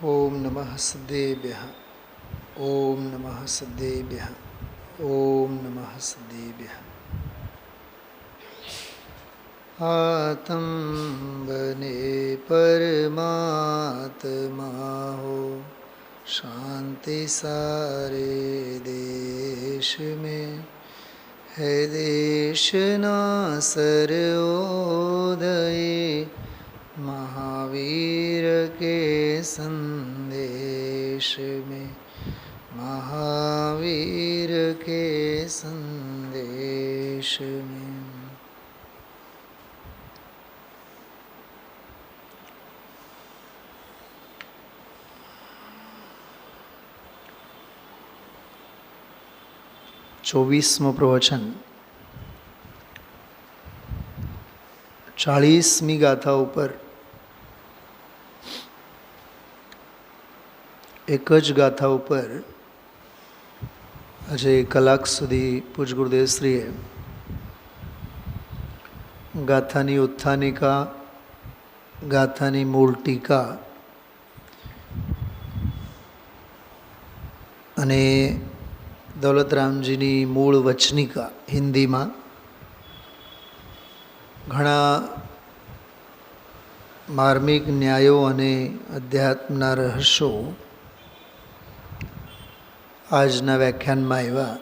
ओम नमः सद्देभ्यः। ओम नमः सद्देभ्यः। ओम नमः सद्देभ्यः। आत्म बने परमात्मा हो, शांति सारे देश में है। देश ना सर्वोदय महावीर के संदेश में, महावीर के संदेश में। चौबीसमो प्रवचन 40મી ગાથા ઉપર એક જ ગાથા ઉપર આજે કલાક સુધી પૂજ ગુરુદેવશ્રીએ ગાથાની ઉત્થાનિકા, ગાથાની મૂળ ટીકા અને દૌલતરામજીની મૂળ વચનિકા હિન્દીમાં ઘણા માર્મિક ન્યાયો અને અધ્યાત્મના રહસ્યો આજના વ્યાખ્યાનમાં આવ્યા.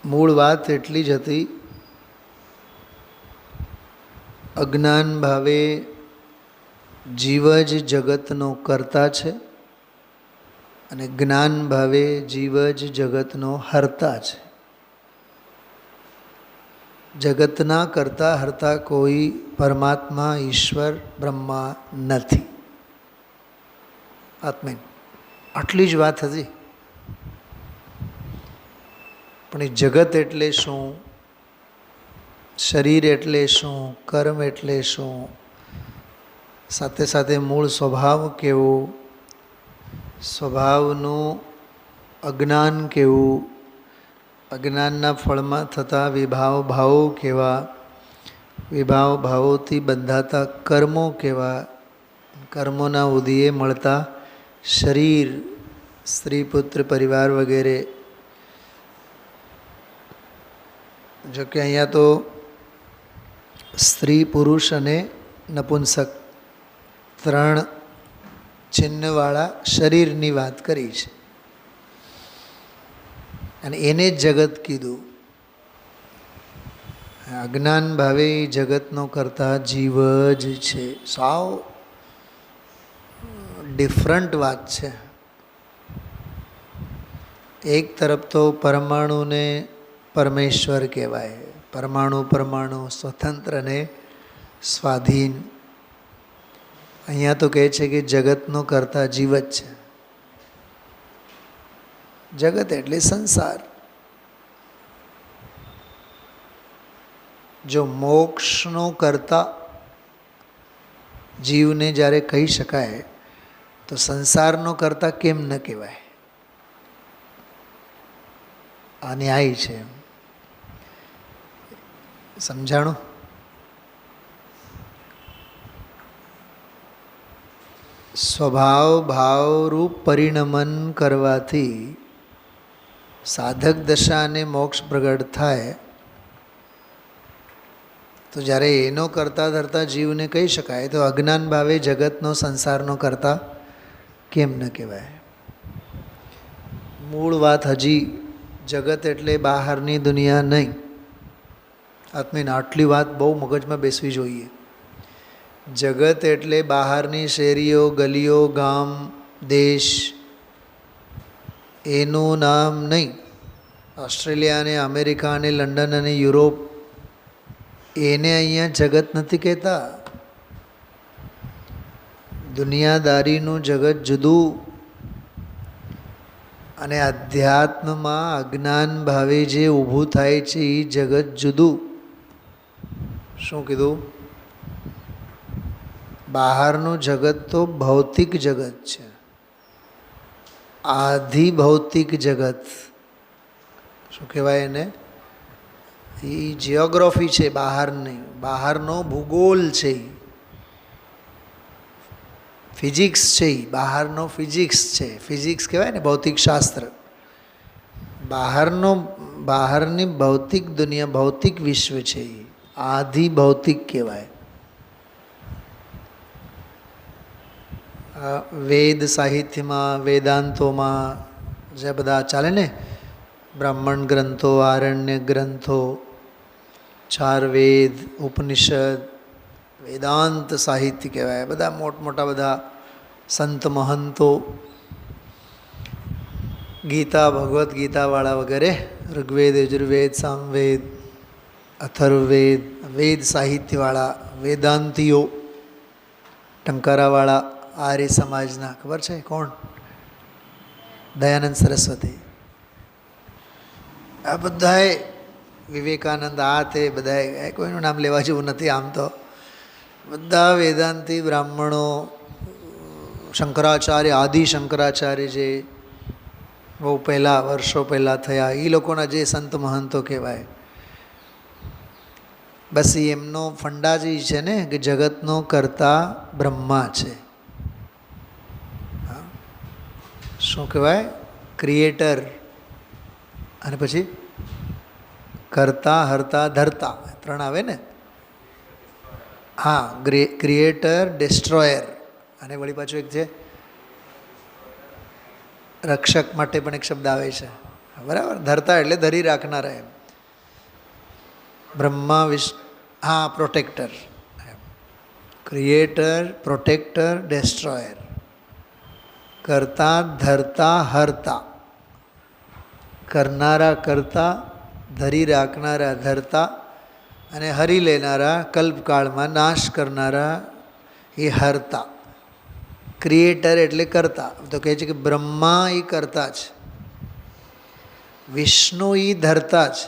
મૂળ વાત એટલી જ હતી, અજ્ઞાન ભાવે જીવ જ જગતનો કર્તા છે અને જ્ઞાન ભાવે જીવ જ જગતનો હર્તા છે. જગતના કરતા હર્તા કોઈ પરમાત્મા, ઈશ્વર, બ્રહ્મા નથી. આત્મા આટલી જ વાત હતી. પણ એ જગત એટલે શું, શરીર એટલે શું, કર્મ એટલે શું, સાથે સાથે મૂળ સ્વભાવ કેવો, સ્વભાવનું અજ્ઞાન કેવું, અજ્ઞાનના ફળમાં થતા વિભાવ ભાવો કેવા, વિભાવ ભાવોથી બંધાતા કર્મો કેવા, કર્મોના ઉદયે મળતા શરીર, સ્ત્રી, પુત્ર, પરિવાર વગેરે. જો કે અહીંયા તો સ્ત્રી, પુરુષ અને નપુંસક ત્રણ ચિહ્નવાળા શરીરની વાત કરી છે અને એને જ જગત કીધું. અજ્ઞાન ભાવે જગતનો કરતા જીવ જ છે. સાવ ડિફરન્ટ વાત છે. એક તરફ તો પરમાણુને પરમેશ્વર કહેવાય, પરમાણુ પરમાણુ સ્વતંત્ર ને સ્વાધીન. અહીંયા તો કહે છે કે જગતનો કરતા જીવ જ છે. જગત એટલે સંસાર. જો મોક્ષનો કરતા જીવને જ્યારે કહી શકાય તો સંસારનો કરતા કેમ ન કહેવાય? આ ન્યાય છે. સમજાણું? સ્વભાવ ભાવરૂપ પરિણમન કરવાથી સાધક દશા અને મોક્ષ પ્રગટ થાય. તો જ્યારે એનો કરતા ધરતા જીવને કહી શકાય તો અજ્ઞાન ભાવે જગતનો, સંસારનો કરતા કેમ ન કહેવાય? મૂળ વાત હજી જગત એટલે બહારની દુનિયા નહીં. આત્મીને આટલી વાત બહુ મગજમાં બેસવી જોઈએ. જગત એટલે બહારની શેરીઓ, ગલીઓ, ગામ, દેશ, એનું નામ નહીં. ઓસ્ટ્રેલિયા અને અમેરિકા અને લંડન અને યુરોપ એને અહીંયા જગત નથી કહેતા. દુનિયાદારીનું જગત જુદું અને અધ્યાત્મમાં અજ્ઞાન ભાવે જે ઊભું થાય છે એ જગત જુદું. શું કીધું? બહારનું જગત તો ભૌતિક જગત છે, આધિ ભૌતિક જગત. શું કહેવાય એને? એ જિયોગ્રાફી છે બહારની, બહારનો ભૂગોળ છે. ફિઝિક્સ છે એ બહારનો ફિઝિક્સ છે. ફિઝિક્સ કહેવાય ને ભૌતિકશાસ્ત્ર. બહારની ભૌતિક દુનિયા, ભૌતિક વિશ્વ છે એ આધિ ભૌતિક કહેવાય. વેદ સાહિત્યમાં, વેદાંતોમાં જે બધા ચાલે ને, બ્રાહ્મણ ગ્રંથો, આરણ્ય ગ્રંથો, ચાર વેદ, ઉપનિષદ, વેદાંત સાહિત્ય કહેવાય. બધા મોટા બધા સંત મહંતો, ગીતા, ભગવદ્ ગીતાવાળા વગેરે, ઋગ્વેદ, યજુર્વેદ, સામવેદ, અથર્વવેદ, વેદ સાહિત્યવાળા, વેદાંતિઓ, ટંકારાવાળા, આર્ય સમાજના, ખબર છે કોણ? દયાનંદ સરસ્વતી. આ બધાએ, વિવેકાનંદ, આ તે બધાએ, કોઈનું નામ લેવા જેવું નથી આમ તો. બધા વેદાંતી બ્રાહ્મણો, શંકરાચાર્ય, આદિ શંકરાચાર્ય જે બહુ પહેલાં, વર્ષો પહેલાં થયા, એ લોકોના જે સંત મહંતો કહેવાય. બસ એમનો ફંડા જ છે ને કે જગતનો કર્તા બ્રહ્મા છે. શું કહેવાય? ક્રિએટર, અને પછી કર્તા, હર્તા, ધર્તા, ત્રણ આવે ને. હા, ક્રિએટર, ડિસ્ટ્રોયર, અને વળી પાછું એક છે રક્ષક માટે પણ એક શબ્દ આવે છે, બરાબર. ધરતા એટલે ધરી રાખનારા એમ. બ્રહ્મા હા, પ્રોટેક્ટર. ક્રિએટર, પ્રોટેક્ટર, ડિસ્ટ્રોયર, કરતા, ધરતા, હરતા. કરનારા કરતા, ધરી રાખનારા ધરતા, અને હરી લેનારા, કલ્પકાળમાં નાશ કરનારા એ હરતા. ક્રિએટર એટલે કરતા. તો કહે છે કે બ્રહ્મા એ કરતા છે, વિષ્ણુ એ ધરતા છે.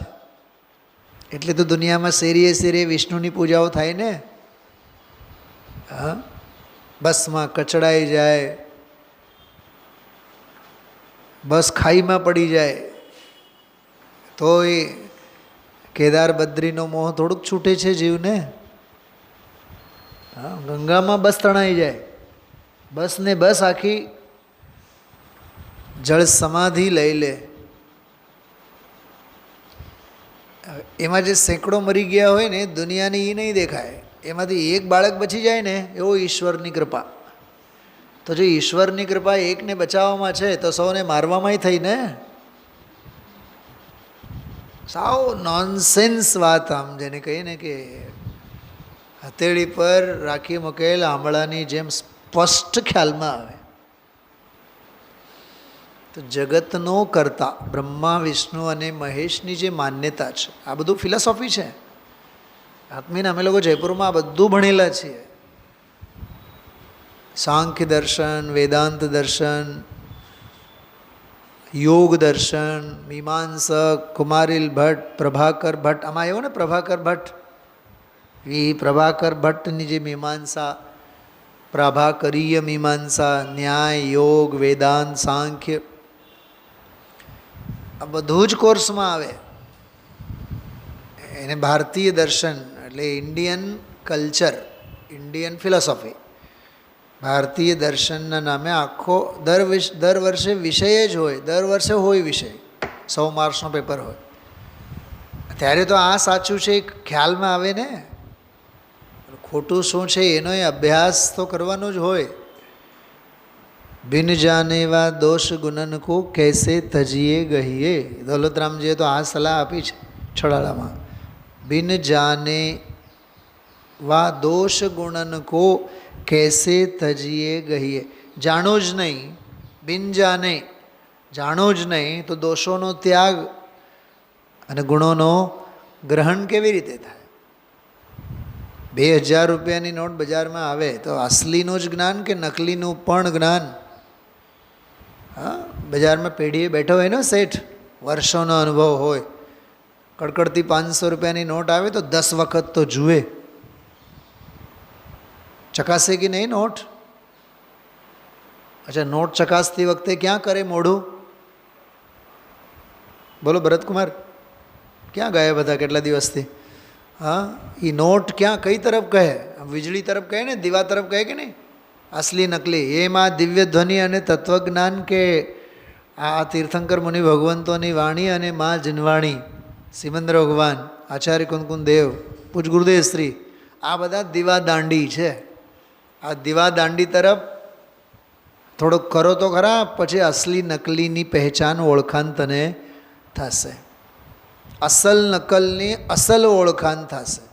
એટલે તો દુનિયામાં શેરીએ વિષ્ણુની પૂજાઓ થાય ને. હા, બસમાં કચડાઈ જાય, બસ ખાઈમાં પડી જાય તો એ કેદાર બદ્રીનો મોહ થોડુંક છૂટે છે જીવને. હા, ગંગામાં બસ તણાઈ જાય, બસ ને બસ આખી જળ સમાધિ લઈ લે. એમાં જે સેંકડો મરી ગયા હોય ને, દુનિયાની એ નહીં દેખાય. એમાંથી એક બાળક બચી જાય ને, એવો ઈશ્વરની કૃપા. તો જો ઈશ્વરની કૃપા એકને બચાવવામાં છે તો સૌને મારવામાંય થઈ ને. સાવ નોનસેન્સ વાત. આમ જેને કહીએ ને કે હથેળી પર રાખી મૂકેલ આંબળાની જેમ સ્પષ્ટ ખ્યાલમાં આવે. તો જગતનો કર્તા બ્રહ્મા, વિષ્ણુ અને મહેશની જે માન્યતા છે, આ બધું ફિલોસોફી છે. આત્મીને અમે લોકો જયપુરમાં આ બધું ભણેલા છીએ. સાંખ્ય દર્શન, વેદાંત દર્શન, યોગ દર્શન, મીમાંસક, કુમારીલ ભટ્ટ, પ્રભાકર ભટ્ટ. આમાં આવ્યો ને પ્રભાકર ભટ્ટ. એ પ્રભાકર ભટ્ટની જે મીમાંસા, પ્રભાકરીય મીમાંસા, ન્યાય, યોગ, વેદાંત, સાંખ્ય, આ બધું જ કોર્સમાં આવે. એને ભારતીય દર્શન એટલે ઇન્ડિયન કલ્ચર, ઇન્ડિયન ફિલોસોફી, ભારતીય દર્શનના નામે આખો દર વર્ષે વિષય જ હોય. દર વર્ષે હોય વિષય, 100 માર્ક્સનો પેપર હોય. ત્યારે તો આ સાચું છે ખ્યાલમાં આવે ને. ખોટું શું છે એનો અભ્યાસ તો કરવાનો જ હોય. બિન જાનેવા દોષ ગુણન કો કૈસે તજીએ ગહીએ. દૌલતરામજીએ તો આ સલાહ આપી છે છડાલામાં. બિન જાને વા દોષ ગુણન કો કૈસે તજીએ ગહીએ. જાણો જ નહીં, બિન જાને, જાણો જ નહીં તો દોષોનો ત્યાગ અને ગુણોનો ગ્રહણ કેવી રીતે થાય? 2000 રૂપિયાની નોટ બજારમાં આવે તો અસલીનું જ જ્ઞાન કે નકલીનું પણ જ્ઞાન? હા, બજારમાં પેઢીએ બેઠો હોય ને શેઠ, વર્ષોનો અનુભવ હોય, કડકડતી 500 રૂપિયાની નોટ આવે તો 10 વખત તો જુએ, ચકાસે કે નહીં નોટ. અચ્છા, નોટ ચકાસતી વખતે ક્યાં કરે મોઢું? બોલો ભરતકુમાર, ક્યાં ગયા બધા કેટલા દિવસથી? હા, એ નોટ ક્યાં કઈ તરફ કહે? વીજળી તરફ કહે ને, દીવા તરફ કહે કે નહીં? અસલી નકલી એમાં દિવ્ય ધ્વનિ અને તત્વજ્ઞાન કે આ તીર્થંકર મુનિ ભગવંતોની વાણી અને મા જનવાણી સિમંદર ભગવાન આચાર્ય કુંકુન દેવ પૂજ ગુરુદેવ શ્રી આ બધા દીવા દાંડી છે. આ દીવા દાંડી તરફ થોડોક કરો તો ખરા, પછી અસલી નકલીની પહેચાન ઓળખાણ તને થશે. અસલ નકલની અસલ ઓળખાણ થશે.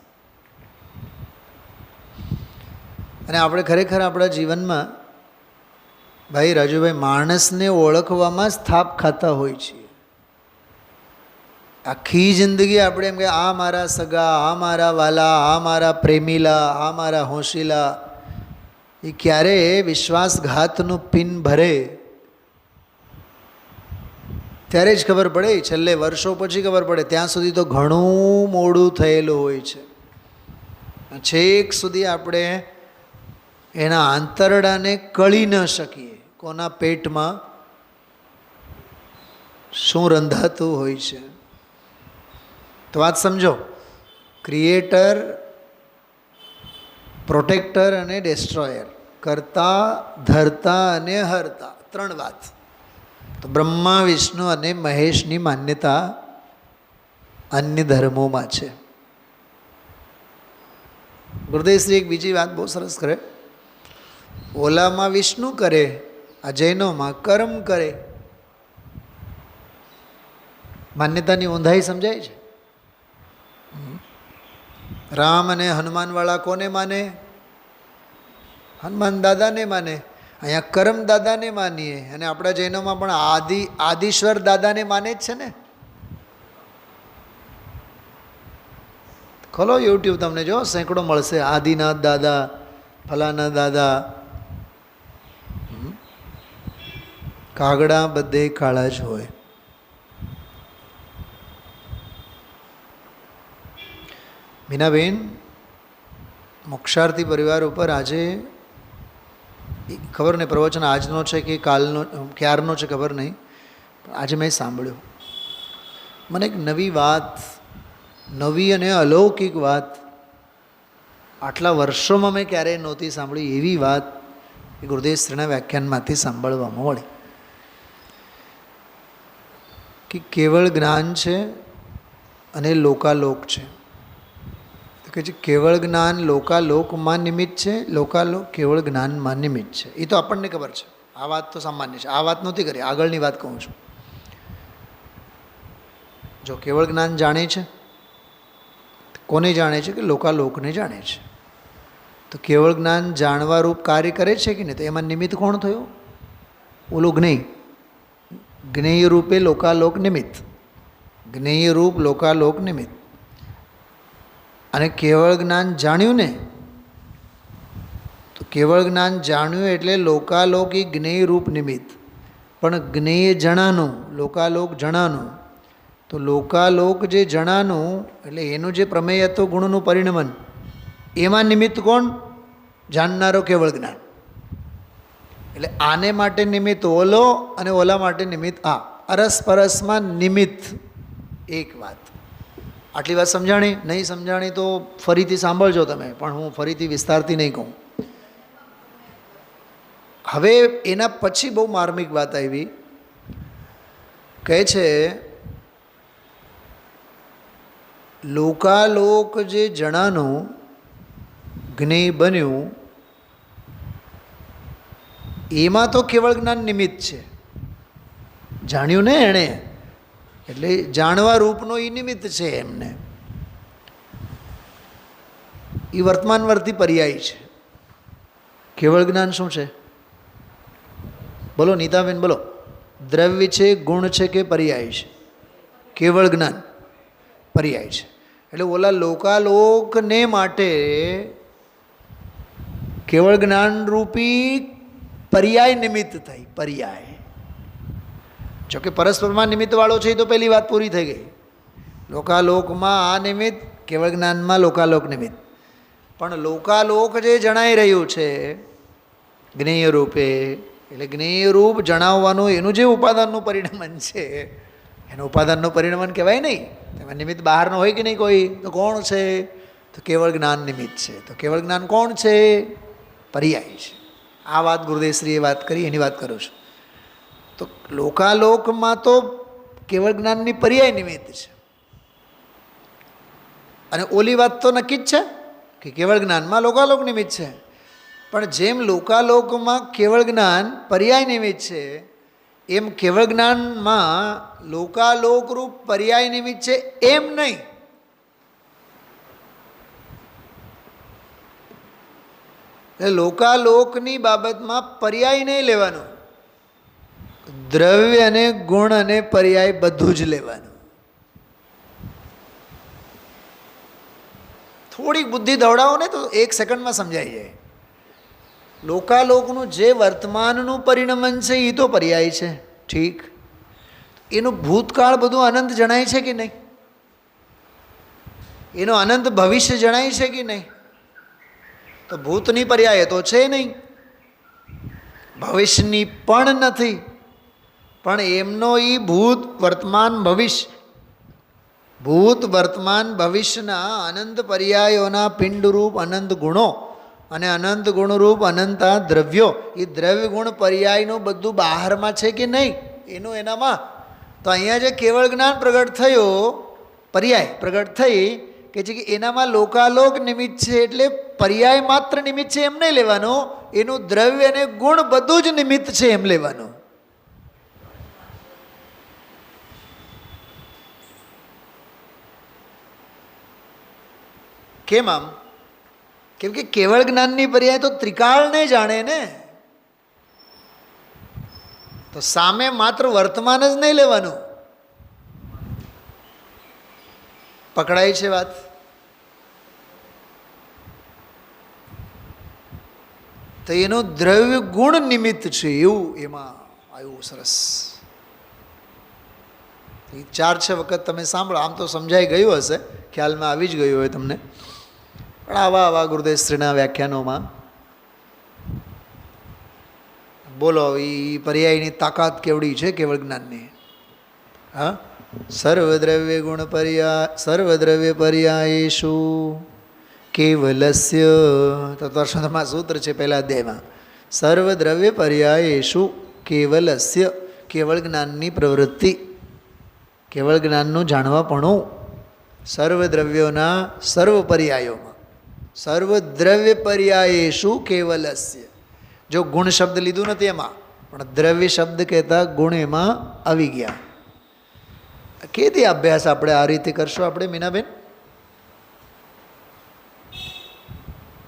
અને આપણે ખરેખર આપણા જીવનમાં ભાઈ રાજુભાઈ માણસને ઓળખવામાં જ થાપ ખાતા હોય છીએ. આખી જિંદગી આપણે એમ કે આ મારા સગા, આ મારા વાલા, આ મારા પ્રેમીલા, આ મારા હોશીલા, એ ક્યારે વિશ્વાસઘાતનું પિન ભરે ત્યારે જ ખબર પડે. છેલ્લે વર્ષો પછી ખબર પડે, ત્યાં સુધી તો ઘણું મોડું થયેલું હોય છે. છેક સુધી આપણે એના આંતરડાને કળી ન શકીએ, કોના પેટમાં શું રંધાતું હોય છે. તો વાત સમજો, ક્રિએટર, પ્રોટેક્ટર અને ડેસ્ટ્રોયર, કરતા, ધરતા અને હરતા, ત્રણ વાત. તો બ્રહ્મા, વિષ્ણુ અને મહેશની માન્યતા અન્ય ધર્મોમાં છે. ગુરુદેવશ્રી એક બીજી વાત બહુ સરસ કરે, ઓલામાં વિષ્ણુ કરે, આ જૈનોમાં કર્મ કરે. માન્યતાની ઊંધાઈ સમજાય છે. રામ અને હનુમાનવાળા કોને માને? હનુમાન દાદાને માને. અહીંયા કરમ દાદાને માનીએ, અને આપણા જૈનોમાં પણ આદિશ્વર દાદાને માને જ છે ને. ખોલો યુટ્યુબ, તમને જો સેંકડો મળશે. આદિનાથ દાદા, ફલાના દાદા. કાગડા બધે કાળા જ હોય. મીનાબેન, મોક્ષાર્થી પરિવાર ઉપર આજે ખબર નહીં પ્રવચન આજનો છે કે કાલનો, ક્યારનો છે ખબર નહીં, પણ આજે મેં સાંભળ્યું. મને એક નવી વાત, નવી અને અલૌકિક વાત, આટલા વર્ષોમાં મેં ક્યારેય નહોતી સાંભળી એવી વાત એ ગુરુદેવશ્રીના વ્યાખ્યાનમાંથી સાંભળવામાં મળી. કે કેવળ જ્ઞાન છે અને લોકાલોક છે. કે જે કેવળ જ્ઞાન લોકાલોકમાં નિમિત્ત છે, લોકાલોક કેવળ જ્ઞાનમાં નિમિત્ત છે. એ તો આપણને ખબર છે, આ વાત તો સામાન્ય છે. આ વાત નહોતી કરી, આગળની વાત કહું છું. જો કેવળ જ્ઞાન જાણે છે, કોને જાણે છે? કે લોકાલોકને જાણે છે. તો કેવળ જ્ઞાન જાણવા રૂપ કાર્ય કરે છે કે નહીં? તો એમાં નિમિત્ત કોણ થયું? ઓલું જ્ઞેય. જ્ઞેય રૂપે લોકાલોક નિમિત્ત, જ્ઞેય રૂપ લોકાલોક નિમિત્ત. અને કેવળ જ્ઞાન જાણ્યું ને, તો કેવળ જ્ઞાન જાણ્યું એટલે લોકાલોક એ જ્ઞેય રૂપ નિમિત્ત. પણ જ્ઞેય જણાનું, લોકાલોક જણાનું. તો લોકાલોક જે જણાનું એટલે એનું જે પ્રમેય હતું ગુણનું પરિણમન, એમાં નિમિત્ત કોણ? જાણનારો કેવળ જ્ઞાન. એટલે આને માટે નિમિત્ત ઓલો અને ઓલા માટે નિમિત્ત આ. અરસપરસમાં નિમિત્ત એક વાત. આટલી વાત સમજાણી? નહીં સમજાણી તો ફરીથી સાંભળજો તમે, પણ હું ફરીથી વિસ્તારથી નહીં કહું. હવે એના પછી બહુ માર્મિક વાત આવી. કહે છે લોકાલોક જે જણાનું જ્ઞેય બન્યું એમાં તો કેવળ જ્ઞાન નિમિત્ત છે. જાણ્યું ને એણે, એટલે જાણવા રૂપનો એ નિમિત્ત છે એમને. એ વર્તમાનવર્તી પર્યાય છે. કેવળ જ્ઞાન શું છે? બોલો નીતાબેન, બોલો. દ્રવ્ય છે, ગુણ છે કે પર્યાય છે? કેવળ જ્ઞાન પર્યાય છે. એટલે ઓલા લોકાલોકને માટે કેવળ જ્ઞાન રૂપી પર્યાય નિમિત્ત થઈ. પર્યાય જોકે પરસ્પરમાં નિમિત્તવાળો છે એ તો પહેલી વાત પૂરી થઈ ગઈ. લોકાલોકમાં આ નિમિત્ત, કેવળ જ્ઞાનમાં લોકાલોક નિમિત્ત. પણ લોકાલોક જે જણાઈ રહ્યું છે જ્ઞેય રૂપે, એટલે જ્ઞેય રૂપ જણાવવાનું એનું જે ઉપાદાનનું પરિણમન છે, એનું ઉપાદાનનું પરિણમન કહેવાય નહીં. તેમાં નિમિત્ત બહારનો હોય કે નહીં કોઈ? તો કોણ છે? તો કેવળ જ્ઞાન નિમિત્ત છે. તો કેવળ જ્ઞાન કોણ છે? પર્યાય છે. આ વાત ગુરુદેવશ્રીએ વાત કરી, એની વાત કરું છું. તો લોકાલોકમાં તો કેવળ જ્ઞાનની પર્યાય નિમિત્ત છે, અને ઓલી વાત તો નક્કી જ છે કે કેવળ જ્ઞાનમાં લોકાલોક નિમિત્ત છે. પણ જેમ લોકાલોકમાં કેવળ જ્ઞાન પર્યાય નિમિત્ત છે, એમ કેવળ જ્ઞાનમાં લોકાલોકરૂપ પર્યાય નિમિત્ત છે એમ નહીં. એટલે લોકાલોકની બાબતમાં પર્યાય નહીં લેવાનો, દ્રવ્ય અને ગુણ અને પર્યાય બધું જ લેવાનું. થોડીક બુદ્ધિ દોડાવો ને તો 1 સેકન્ડમાં સમજાઈ જાય. લોકાલોકનું જે વર્તમાનનું પરિણમન છે એ તો પર્યાય છે, ઠીક. એનું ભૂતકાળ બધું અનંત જણાય છે કે નહીં? એનો અનંત ભવિષ્ય જણાય છે કે નહીં? તો ભૂતની પર્યાય તો છે નહીં, ભવિષ્યની પણ નથી. પણ એમનો એ ભૂત વર્તમાન ભવિષ્ય, ભૂત વર્તમાન ભવિષ્યના અનંત પર્યાયોના પિંડરૂપ અનંત ગુણો અને અનંત ગુણરૂપ અનંતા દ્રવ્યો, એ દ્રવ્ય ગુણ પર્યાયનું બધું બહારમાં છે કે નહીં એનું એનામાં. તો અહીંયા જે કેવળ જ્ઞાન પ્રગટ થયો, પર્યાય પ્રગટ થઈ કે છે કે એનામાં લોકાલોક નિમિત્ત છે, એટલે પર્યાય માત્ર નિમિત્ત છે એમ નહીં લેવાનો, એનું દ્રવ્ય અને ગુણ બધું જ નિમિત્ત છે એમ લેવાનું. કેમ આમ? કેમ કે કેવળ જ્ઞાનની પર્યાય તો ત્રિકાળને જાણે ને, તો સામે માત્ર વર્તમાન જ નહીં લેવાનું. પકડાય છે વાત? તો એનું દ્રવ્ય ગુણ નિમિત્ત છે એવું એમાં આવ્યું. સરસ. 4-6 વખત તમે સાંભળો, આમ તો સમજાઈ ગયું હશે, ખ્યાલમાં આવી જ ગયું હોય તમને. પણ આવા ગુરુદેવશ્રીના વ્યાખ્યાનોમાં બોલો એ પર્યાયની તાકાત કેવડી છે કેવળ જ્ઞાનની. હા, સર્વદ્રવ્ય ગુણ પર્યાય સર્વદ્રવ્ય પર્યાયેષુ કેવલસ્ય તત્વર્ષણમાં સૂત્ર છે પહેલા અધ્યાયમાં. સર્વદ્રવ્ય પર્યાયેષુ કેવલસ્ય, કેવળ જ્ઞાનની પ્રવૃત્તિ, કેવળ જ્ઞાનનું જાણવાપણું સર્વદ્રવ્યોના સર્વ પર્યાયોમાં, સર્વદ્રવ્ય પર્યાયેષુ કેવલસ્ય. જો ગુણ શબ્દ લીધું નથી એમાં, પણ દ્રવ્ય શબ્દ કહેતા ગુણ એમાં આવી ગયા. કેથી અભ્યાસ આપણે આ રીતે કરશો આપણે મીનાબેન?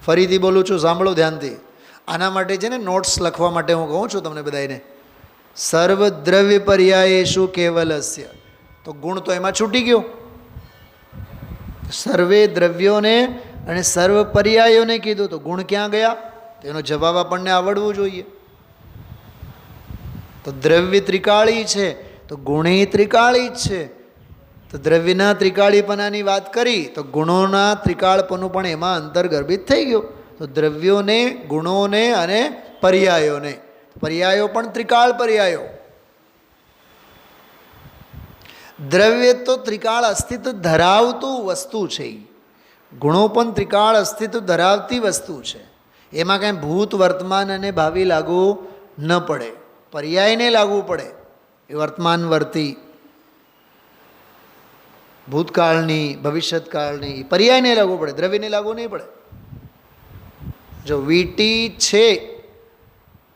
ફરીથી બોલું છું, સાંભળો ધ્યાનથી. આના માટે છે ને નોટ્સ લખવા માટે હું કહું છું તમને બધાને. સર્વદ્રવ્ય પર્યાયેષુ કેવલસ્ય, તો ગુણ તો એમાં છૂટી ગયો. સર્વે દ્રવ્યોને અને સર્વ પર્યાયોને કીધું, તો ગુણ ક્યાં ગયા? તેનો જવાબ આપણને આવડવું જોઈએ. તો દ્રવ્ય ત્રિકાળી છે, તો ગુણે ત્રિકાળી જ છે. તો દ્રવ્યના ત્રિકાળીપણાની વાત કરી, તો ગુણોના ત્રિકાળપણું પણ એમાં અંતર્ગર્ભિત થઈ ગયું. તો દ્રવ્યોને, ગુણોને અને પર્યાયોને, પર્યાયો પણ ત્રિકાળ પર્યાયો. દ્રવ્ય તો ત્રિકાળ અસ્તિત્વ ધરાવતું વસ્તુ છે, ગુણો પણ ત્રિકાળ અસ્તિત્વ ધરાવતી વસ્તુ છે. એમાં કાંઈ ભૂત વર્તમાન અને ભાવિ લાગુ ન પડે, પર્યાયને લાગુ પડે. એ વર્તમાન વર્તી, ભૂતકાળની, ભવિષ્યત્કાળની પર્યાયને લાગુ પડે, દ્રવ્યને લાગુ નહીં પડે. જો વીટી છે,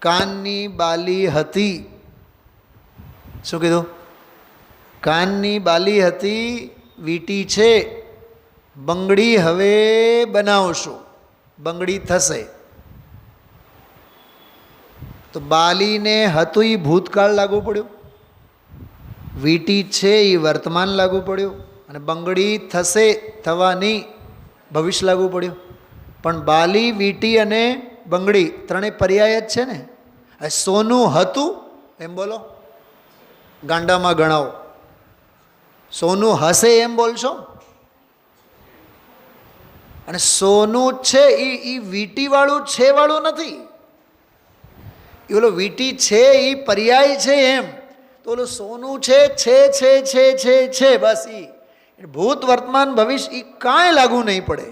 કાનની બાલી હતી, શું કીધું? કાનની બાલી હતી, વીટી છે, બંગડી હવે બનાવશું, બંગડી થશે. તો બાલીને હતું એ ભૂતકાળ લાગુ પડ્યું, વીટી છે એ વર્તમાન લાગુ પડ્યું, અને બંગડી થશે, થવાની ભવિષ્ય લાગુ પડ્યું. પણ બાલી, વીટી અને બંગડી ત્રણેય પર્યાય જ છે ને. સોનું હતું એમ બોલો, ગાંડામાં ગણાવો. સોનું હશે એમ બોલશો. અને સોનું છે એ વીટીવાળું છે વાળું નથી. એ ઓલો વીટી છે એ પર્યાય છે એમ. તો ઓલું સોનું છે છે છે છે છે છે બસ. એ ભૂત વર્તમાન ભવિષ્ય એ કાંઈ લાગુ નહીં પડે.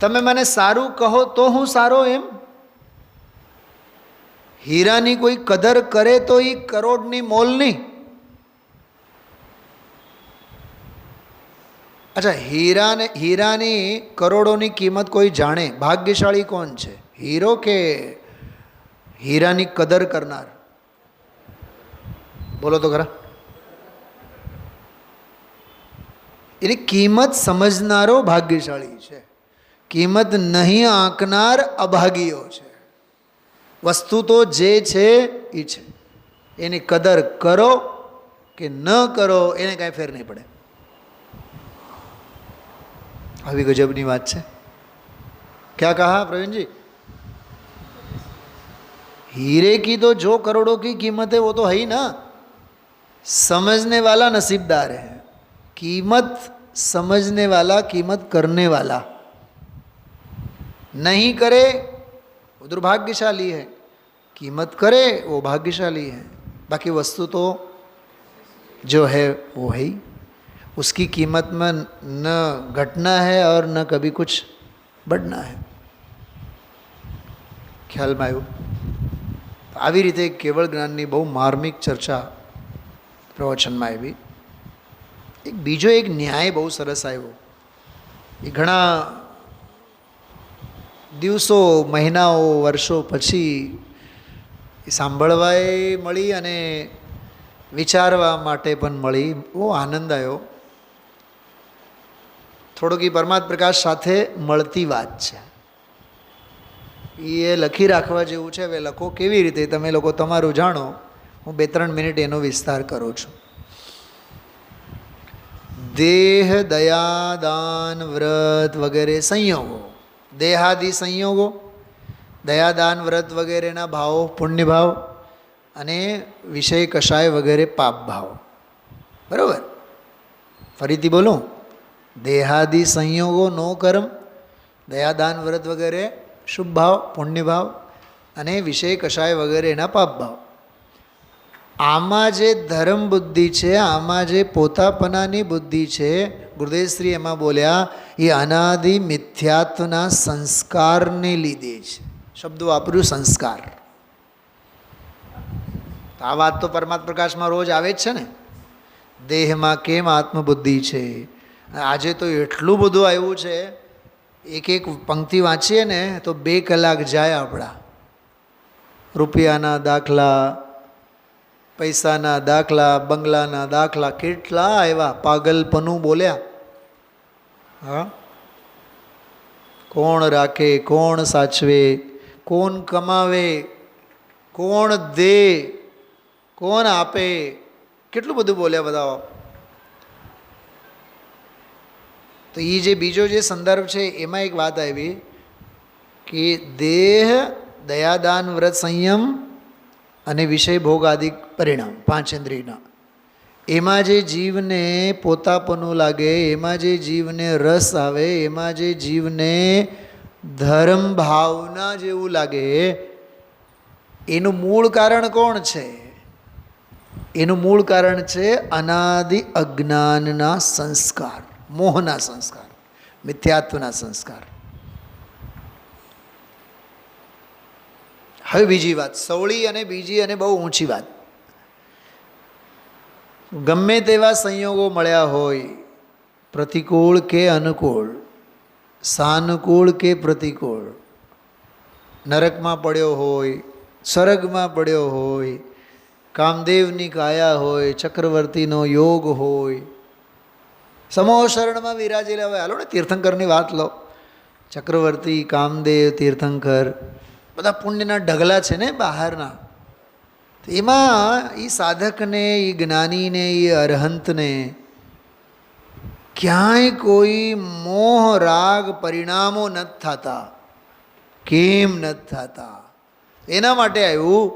તમે મને સારું કહો તો હું સારો એમ? હીરાની કોઈ કદર કરે તો એ કરોડની મોલની. અચ્છા, હીરાની કરોડોની કિંમત કોઈ જાણે? ભાગ્યશાળી કોણ છે, હીરો કે હીરાની કદર કરનાર? બોલો તો ખરા. એની કિંમત સમજનારો ભાગ્યશાળી છે, કિંમત નહીં આંકનાર અભાગીઓ છે. વસ્તુ તો જે છે એ છે, એની કદર કરો કે ન કરો એને કાંઈ ફેર નહીં પડે. આવી ગજબની વાત છે. ક્યાં કહા प्रवीण हीरे की तो जो करोड़ों की कीमत है वो तो है ही ना. समझने वाला नसीबदार है, कीमत समझने वाला, कीमत करने वाला. नहीं करे वो दुर्भाग्यशाली है, कीमत करे वो भाग्यशाली है. बाकी वस्तु तो जो है वो है ही, उसकी कीमत में न घटना है और न कभी कुछ बढ़ना है. ખ્યાલમાં આવ્યું? આવી રીતે કેવળ જ્ઞાનની બહુ માર્મિક ચર્ચા પ્રવચનમાં આવી. બીજો એક ન્યાય બહુ સરસ આવ્યો. એ ઘણા દિવસો, મહિનાઓ, વર્ષો પછી સાંભળવાય મળી અને વિચારવા માટે પણ મળી. બહુ આનંદ આવ્યો. થોડોક એ પરમાત્મ પ્રકાશ સાથે મળતી વાત છે. એ લખી રાખવા જેવું છે. હવે લખો કેવી રીતે તમે લોકો તમારું જાણો. હું 2-3 મિનિટ એનો વિસ્તાર કરું છું. દેહ, દયા, દાન, વ્રત વગેરે સંયોગો, દેહાદિ સંયોગો, દયા, દાન, વ્રત વગેરેના ભાવો પુણ્ય ભાવ અને વિષય કષાય વગેરે પાપ ભાવ. બરાબર? ફરીથી બોલું. દેહાદિ સંયોગો નો કર્મ, દયા, દાન, વ્રત વગેરે શુભ ભાવ, પુણ્ય ભાવ અને વિષય કષાય વગેરેના પાપ ભાવ. આમાં જે ધર્મ બુદ્ધિ છે, આમાં જે પોતાપનાની બુદ્ધિ છે, ગુરુદેવશ્રી એમાં બોલ્યા એ અનાદિ મિથ્યાત્વના સંસ્કારને લીધે છે. શબ્દ વાપર્યું સંસ્કાર. આ વાત તો પરમાત્મ પ્રકાશમાં રોજ આવે જ છે ને. દેહમાં કેમ આત્મબુદ્ધિ છે. આજે તો એટલું બધું આવ્યું છે, એક એક પંક્તિ વાંચીએ ને તો 2 કલાક જાય આપણા. રૂપિયાના દાખલા, પૈસાના દાખલા, બંગલાના દાખલા, કેટલા આવ્યા. પાગલપનું બોલ્યા. હા, કોણ રાખે, કોણ સાચવે, કોણ કમાવે, કોણ દે, કોણ આપે, કેટલું બધું બોલ્યા બધા. તો એ જે બીજો જે સંદર્ભ છે એમાં એક વાત આવી કે દેહ, દયા, દાન, વ્રત, સંયમ અને વિષય ભોગ આદિ પરિણામ 5 ઇન્દ્રિયના, એમાં જે જીવને પોતાપનું લાગે, એમાં જે જીવને રસ આવે, એમાં જે જીવને ધર્મ ભાવના જેવું લાગે, એનું મૂળ કારણ કોણ છે? એનું મૂળ કારણ છે અનાદિ અજ્ઞાનના સંસ્કાર, મોહના સંસ્કાર, મિથ્યાત્વના સંસ્કાર. હવે બીજી વાત, સવળી અને બીજી અને બહુ ઊંચી વાત. ગમે તેવા સંયોગો મળ્યા હોય, પ્રતિકૂળ કે અનુકૂળ, સાનુકૂળ કે પ્રતિકૂળ, નરકમાં પડ્યો હોય, સ્વર્ગમાં પડ્યો હોય, કામદેવની કાયા હોય, ચક્રવર્તીનો યોગ હોય, સમોશરણમાં વિરાજેલા હોય. હાલો ને તીર્થંકરની વાત લો. ચક્રવર્તી, કામદેવ, તીર્થંકર બધા પુણ્યના ઢગલા છે ને બહારના. એમાં એ સાધકને, એ જ્ઞાનીને, એ અરહંતને ક્યાંય કોઈ મોહ રાગ પરિણામો નથી થતા. કેમ નથી થતા? એના માટે આવ્યું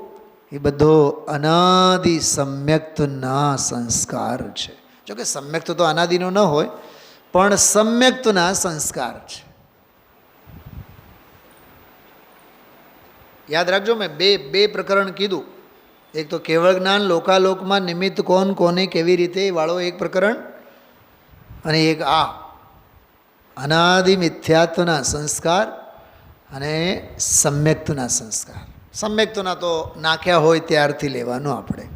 એ બધો અનાદિ સમ્યક્તના સંસ્કાર છે. જોકે સમ્યક્ત તો અનાદિનો ન હોય, પણ સમ્યક્તના સંસ્કાર છે. યાદ રાખજો, મેં બે પ્રકરણ કીધું. એક તો કેવળ જ્ઞાન લોકાલોકમાં નિમિત્ત કોણ, કોને, કેવી રીતે વાળો એક પ્રકરણ, અને એક આ અનાદિ મિથ્યાત્વના સંસ્કાર અને સમ્યક્તના સંસ્કાર. સમ્યક્તના તો નાખ્યા હોય ત્યારથી લેવાનું આપણે.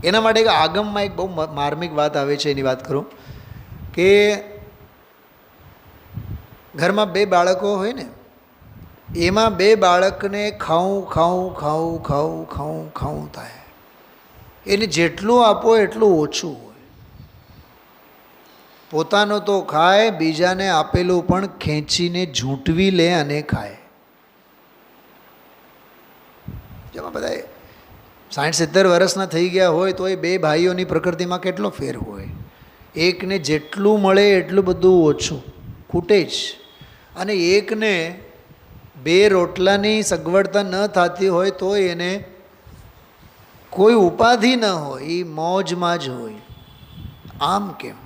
એના માટે એક આગમમાં એક બહુ માર્મિક વાત આવે છે, એની વાત કરું કે ઘરમાં બે બાળકો હોય ને, એમાં બે બાળકને ખાવું ખાવું ખાવું ખાવું ખાવું ખાવું થાય. એને જેટલું આપો એટલું ઓછું હોય. પોતાનો તો ખાય, બીજાને આપેલું પણ ખેંચીને ઝૂંટવી લે અને ખાય. જેમાં બધા 60-70 વર્ષના થઈ ગયા હોય તો એ બે ભાઈઓની પ્રકૃતિમાં કેટલો ફેર હોય. એકને જેટલું મળે એટલું બધું ઓછું, ખૂટે જ. અને એકને બે રોટલાની સગવડતા ન થતી હોય તો એને કોઈ ઉપાધિ ન હોય, એ મોજમાં જ હોય. આમ કેમ?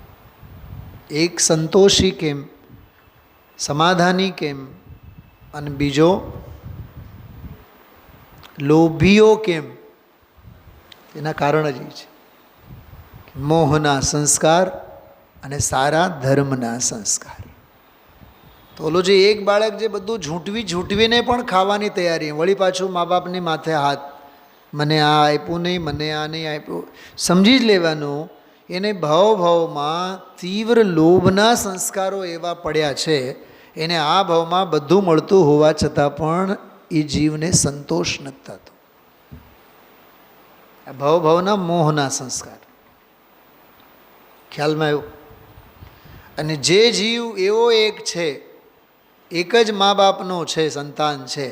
એક સંતોષી કેમ, સમાધાની કેમ, અને બીજો લોભીઓ કેમ? એના કારણ જ એ છે મોહના સંસ્કાર અને સારા ધર્મના સંસ્કાર. તો ઓલું જે એક બાળક જે બધું ઝૂંટવીને પણ ખાવાની તૈયારી, વળી પાછું મા બાપની માથે હાથ, મને આ આપ્યું નહીં, મને આ નહીં આપ્યું. સમજી જ લેવાનું એને ભાવમાં તીવ્ર લોભના સંસ્કારો એવા પડ્યા છે, એને આ ભાવમાં બધું મળતું હોવા છતાં પણ એ જીવને સંતોષ નથી થતો. આ ભાવના મોહના સંસ્કાર ખ્યાલમાં આવ્યું. અને જે જીવ એવો એક છે, એક જ મા બાપનો છે, સંતાન છે,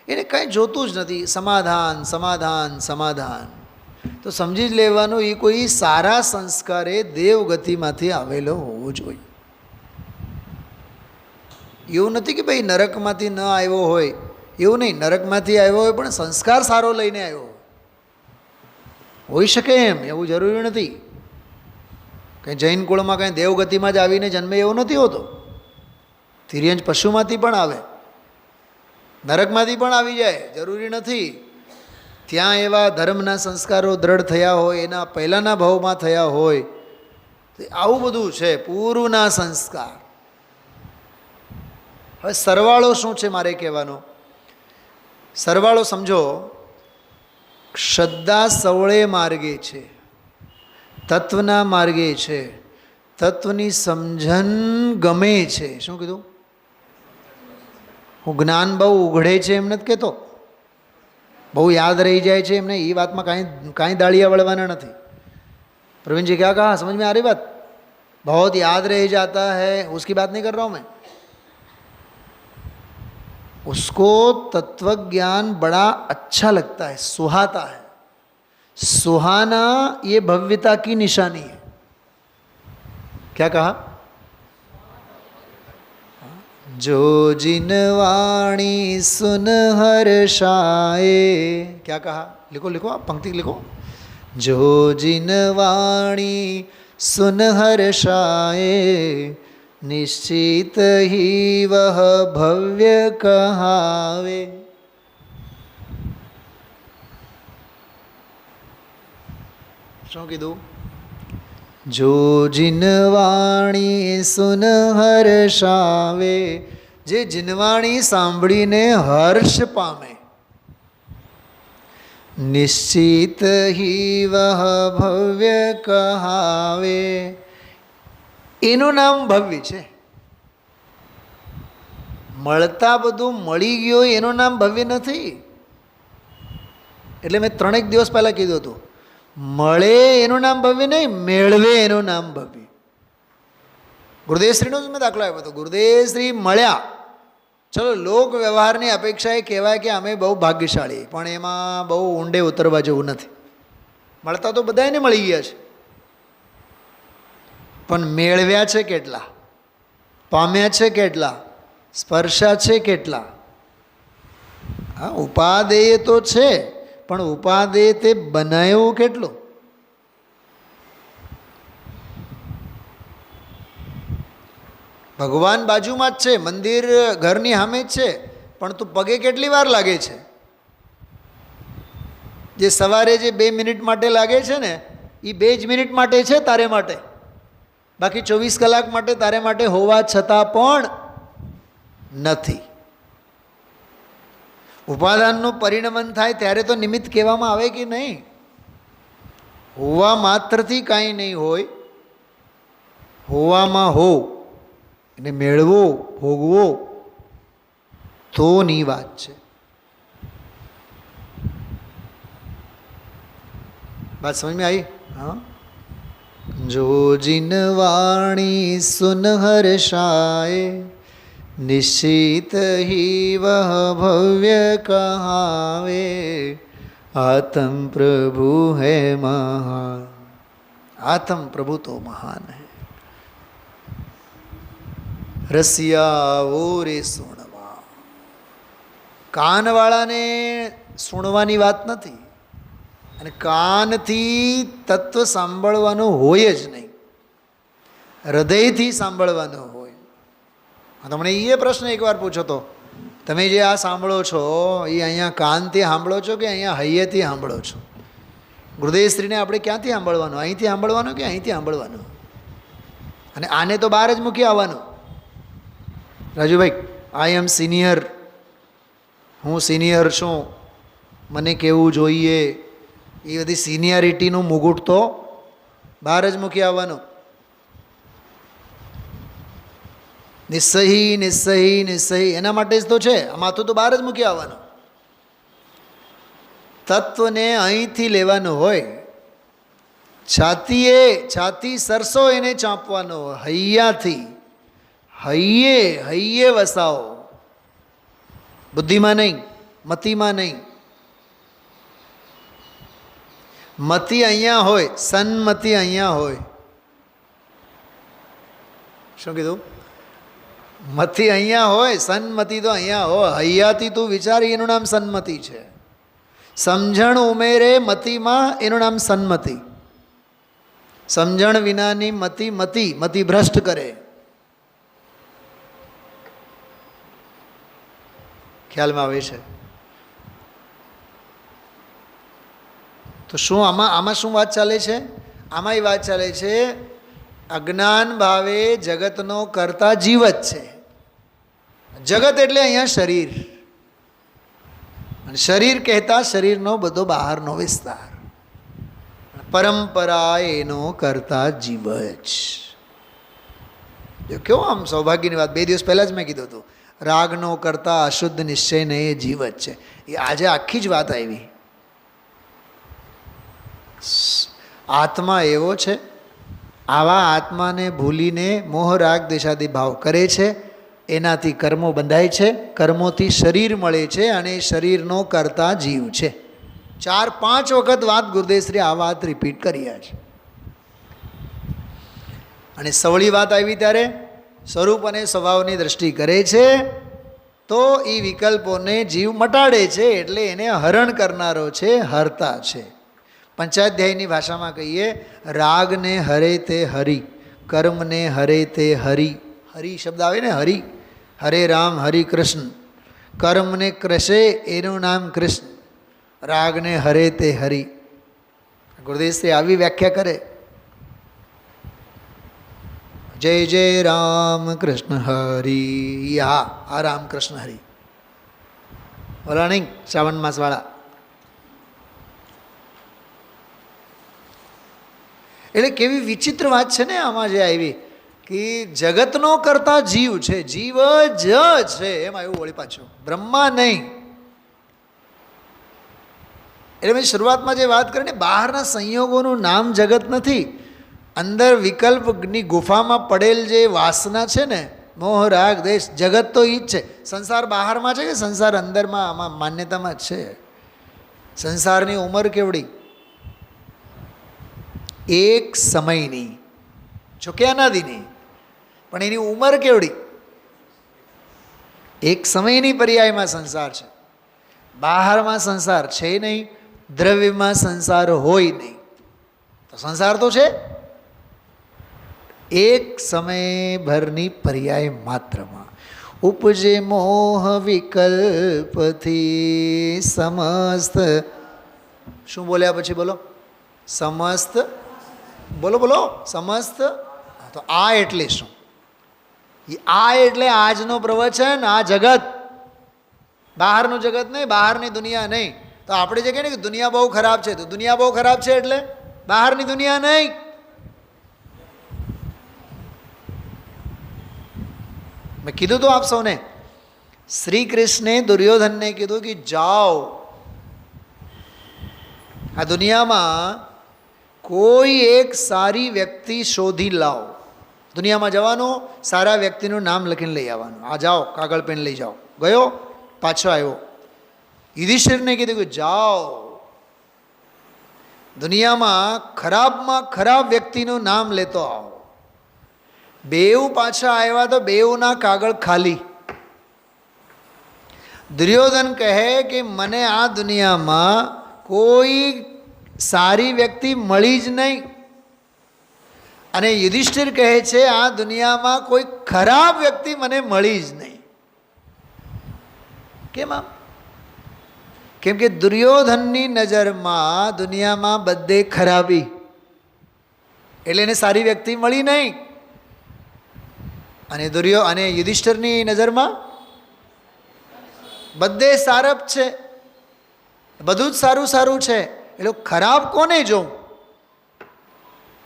એને કાંઈ જોતું જ નથી, સમાધાન સમાધાન સમાધાન. તો સમજી જ લેવાનું એ કોઈ સારા સંસ્કારે દેવગતિમાંથી આવેલો હોવો જોઈએ. એવું નથી કે ભાઈ નરકમાંથી ન આવ્યો હોય, એવું નહીં. નરકમાંથી આવ્યો હોય પણ સંસ્કાર સારો લઈને આવ્યો હોઈ શકે એમ, એવું જરૂરી નથી. કંઈ જૈન કુળમાં કંઈ દેવગતિમાં જ આવીને જન્મે એવો નથી હોતો. તિર્યંજ પશુમાંથી પણ આવે, નરકમાંથી પણ આવી જાય, જરૂરી નથી. ત્યાં એવા ધર્મના સંસ્કારો દ્રઢ થયા હોય, એના પહેલાંના ભાવમાં થયા હોય, આવું બધું છે પૂર્વના સંસ્કાર. હવે સરવાળો શું છે મારે કહેવાનો? સરવાળો સમજો. શ્રદ્ધા સવળે માર્ગે છે, તત્વના માર્ગે છે, તત્વની સમજણ ગમે છે. શું કીધું? હું જ્ઞાન બહુ ઉઘડે છે એમ નથી કહેતો, બહુ યાદ રહી જાય છે એમને, એ વાતમાં કાંઈ દાળિયા વળવાના નથી. प्रवीण जी क्या कहा? समझ में आ रही बात? बहुत याद रह जाता है, उसकी बात नहीं कर रहा हूँ मैं. उसको तत्व ज्ञान बड़ा अच्छा लगता है, सुहाता है. सुहाना ये भव्यता की निशानी है. क्या कहा? जो जिन वाणी सुन हर्षाए. क्या कहा? लिखो लिखो, आप पंक्ति लिखो. जो जिन वाणी सुन हर्षाए निश्चित ही वह भव्य कहावे. શું કીધું? જો જીન વાણી સુન હર્ષાવે, જે જીનવાણી સાંભળીને હર્ષ પામે. નિશ્ચિત હી વહ ભવ્ય કહાવે, એનું નામ ભવ્ય છે. મળતા બધું મળી ગયું એનું નામ ભવ્ય નથી. એટલે મેં 3 દિવસ પહેલાં કીધું હતું, મળે એનું નામ ભવ્ય નહીં, મેળવે એનું નામ ભવ્ય. ગુરુદેવશ્રીનો જ મેં દાખલો આપ્યો હતો. ગુરુદેવશ્રી મળ્યા, ચલો લોક વ્યવહારની અપેક્ષાએ કહેવાય કે અમે બહુ ભાગ્યશાળી, પણ એમાં બહુ ઊંડે ઉતરવા જેવું નથી. મળતા તો બધાને મળી ગયા છે, પણ મેળવ્યા છે કેટલા, પામ્યા છે કેટલા, સ્પર્શા છે કેટલા. હા, ઉપાદેય તો છે, પણ ઉપાદેય તે બનાવ્યું કેટલું? ભગવાન બાજુમાં જ છે, મંદિર ઘરની સામે જ છે, પણ તું પગે કેટલી વાર લાગે છે? જે સવારે જે 2 મિનિટ માટે લાગે છે ને, એ 2 જ મિનિટ માટે છે તારે માટે. બાકી 24 કલાક માટે તારે માટે હોવા છતાં પણ નથી. ઉપાદાનનું પરિણમન થાય ત્યારે તો નિમિત્ત કહેવામાં આવે કે નહીં? હોવા માત્રથી કાંઈ નહીં હોય, હોવામાં હો એને મેળવો ભોગવો તોની વાત છે. बात समझ में आई? हाँ. जो जिन वाणी सुन हर्षाए निश्चित ही वह भव्य कहावे आत्म प्रभु है महान. आत्म प्रभु तो महान है. रसियाओ रे सुणवा. કાનવાળાને સુણવાની વાત નથી, અને કાનથી તત્વ સાંભળવાનું હોય જ નહીં, હૃદયથી સાંભળવાનું હોય. તમને એ પ્રશ્ન એકવાર પૂછો તો, તમે જે આ સાંભળો છો એ અહીંયા કાનથી સાંભળો છો કે અહીંયા હૈયેથી સાંભળો છો? હૃદયશ્રીને આપણે ક્યાંથી સાંભળવાનું? અહીંથી સાંભળવાનું કે અહીંથી સાંભળવાનું? અને આને તો બહાર જ મૂકી આવવાનું. રાજુભાઈ, આઈ એમ સિનિયર, હું સિનિયર છું, મને કેવું જોઈએ, એ બધી સિનિયરિટીનું મુગુટ તો બહાર જ મૂકી આવવાનું. નિસ્સહી નિસ્સહી નિસ્સહી એના માટે જ તો છે. આ માથું તો બહાર જ મૂકી આવવાનું. તત્વને અહીંથી લેવાનું હોય, છાતી સરસો એને ચાંપવાનો હોય, હૈયાથી. હૈયે વસાવો, બુદ્ધિમાં નહીં, મતિમાં નહીં. મતિ અહીંયા હોય, સન્મતિ અહીંયા હોય. શું કીધું? મતિ અહીંયા હોય, સન્મતિ તો અહીંયા હોય. હૈયાથી તું વિચારી, એનું નામ સન્મતિ છે. સમજણ ઉમેરે મતિમાં, એનું નામ સન્મતિ. સમજણ વિનાની મતિ ભ્રષ્ટ કરે. ખ્યાલમાં આવે છે? તો શું આમાં શું વાત ચાલે છે? આમાં એ વાત ચાલે છે, અજ્ઞાન ભાવે જગતનો કરતા જીવ જ છે. જગત એટલે અહીંયા શરીર, અને શરીર કહેતા શરીરનો બધો બહારનો વિસ્તાર. પરંપરા એનો કરતા જીવ જ. જો કેવો આમ સૌભાગ્યની વાત, 2 દિવસ પહેલાં જ મેં કીધું હતું, રાગનો કરતા અશુદ્ધ નિશ્ચયને એ જીવ જ છે. એ આજે આખી જ વાત આવી. આત્મા એવો છે, આવા આત્માને ભૂલીને મોહ રાગ દેશાદી ભાવ કરે છે, એનાથી કર્મો બંધાય છે, કર્મોથી શરીર મળે છે, અને શરીરનો કરતા જીવ છે. 4-5 વખત વાત ગુરુદેવશ્રી આ વાત રિપીટ કરી છે. અને સવળી વાત આવી ત્યારે સ્વરૂપ અને સ્વભાવની દ્રષ્ટિ કરે છે તો એ વિકલ્પોને જીવ મટાડે છે, એટલે એને હરણ કરનારો છે, હરતા છે. પંચાધ્યાયની ભાષામાં કહીએ, રાગને હરે તે હરિ, કર્મને હરે તે હરિ. હરિ શબ્દ આવે ને, હરિ, હરે રામ હરિ કૃષ્ણ. કર્મને ક્રશે એનું નામ કૃષ્ણ, રાગને હરે તે હરિ. ગુરુદેવશ્રી આવી વ્યાખ્યા કરે. જય જય રામ કૃષ્ણ હરિ. હા, આ રામ કૃષ્ણ હરિ બોલા નહીં, શ્રાવણ માસવાળા. એટલે કેવી વિચિત્ર વાત છે ને આમાં જે આવી, કે જગતનો કરતા જીવ છે, જીવ જ છે. એમાં એવું વળી પાછું બ્રહ્મા નહીં. એટલે મેં શરૂઆતમાં જે વાત કરી ને, બહારના સંયોગોનું નામ જગત નથી. અંદર વિકલ્પની ગુફામાં પડેલ જે વાસના છે ને, મોહ રાગ દેશ, જગત તો એ જ છે. સંસાર બહારમાં છે કે સંસાર અંદરમાં? આમાં માન્યતામાં જ છે. સંસારની ઉંમર કેવડી? એક સમયની, જો કે અનાદિની, પણ એની ઉંમર કેવડી? એક સમયની પર્યાયમાં સંસાર છે. બહારમાં સંસાર છે નહીં, દ્રવ્યમાં સંસાર હોય નહીં, તો સંસાર તો છે એક સમય ભરની પર્યાય માત્રમાં. ઉપજે મોહ વિકલ્પથી સમસ્ત. શું બોલ્યા પછી? બોલો. સમસ્ત. બોલો સમસ્ત. તો આ એટલે શું? આ એટલે આજનો પ્રવચન, આ જગત, બહારનું જગત નહીં, બહારની દુનિયા નહીં. તો આપણે જે કહીએ ને કે દુનિયા બહુ ખરાબ છે, તો દુનિયા બહુ ખરાબ છે એટલે બહારની દુનિયા નહીં. મેં કીધું તો આપ સૌને, શ્રી કૃષ્ણે દુર્યોધનને કીધું કે જાઓ, આ દુનિયામાં કોઈ એક સારી વ્યક્તિ શોધી લાવો. દુનિયામાં જવાનું, સારા વ્યક્તિનું નામ લખીને લઈ આવવાનું. આ જાઓ, કાગળ પેન લઈ જાઓ. ગયો, પાછો આવ્યો. યુધિષ્ઠિરને કીધું કે જાઓ, દુનિયામાં ખરાબમાં ખરાબ વ્યક્તિનું નામ લેતો આવો. બેઉ પાછા આવ્યા તો બેઉના કાગળ ખાલી. દુર્યોધન કહે કે મને આ દુનિયામાં કોઈ સારી વ્યક્તિ મળી જ નહીં. અને યુધિષ્ઠિર કહે છે આ દુનિયામાં કોઈ ખરાબ વ્યક્તિ મને મળી જ નહીં. કેમ આમ? કેમ કે દુર્યોધનની નજરમાં દુનિયામાં બધે ખરાબી, એટલે એને સારી વ્યક્તિ મળી નહીં. અને અને યુધિષ્ઠિરની નજરમાં બધે સારપ છે, બધું જ સારું સારું છે, એટલે ખરાબ કોને જોઉં?